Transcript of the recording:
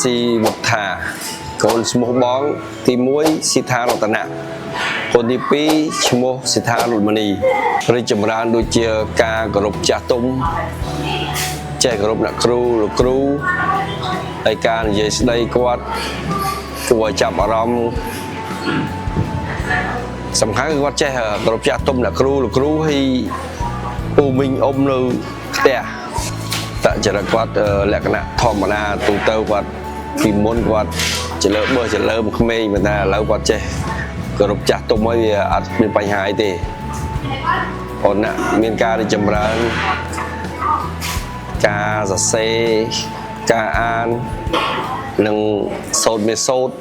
ស៊ីវុទ្ធាកូនឈ្មោះបងទី1សិដ្ឋារតនៈកូនទី2ឈ្មោះសិដ្ឋារុលមនីរីកចម្រើនដូចជាការគោរពចាស់ទុំចេះគោរពអ្នកគ្រូលោកគ្រូហើយការនិយាយស្ដីគាត់គួរឲ្យចាប់អារម្មណ៍សំខាន់គឺគាត់ចេះគោរពចាស់ទុំអ្នកគ្រូលោកគ្រូហើយពូមីងអ៊ំនៅផ្ទះតចរិតគាត់លក្ខណៈធម្មតាទូទៅគាត់ពីមុនគាត់ចលើបើចលើក្មេងប៉ុន្តែឥឡូវគាត់ចេះគោរពចាស់ទុំហើយវាអត់មានបញ្ហាអីទេអូនណាមានការរីកចម្រើនការសរសេរការអាននិងសូត្រមេសូត្រ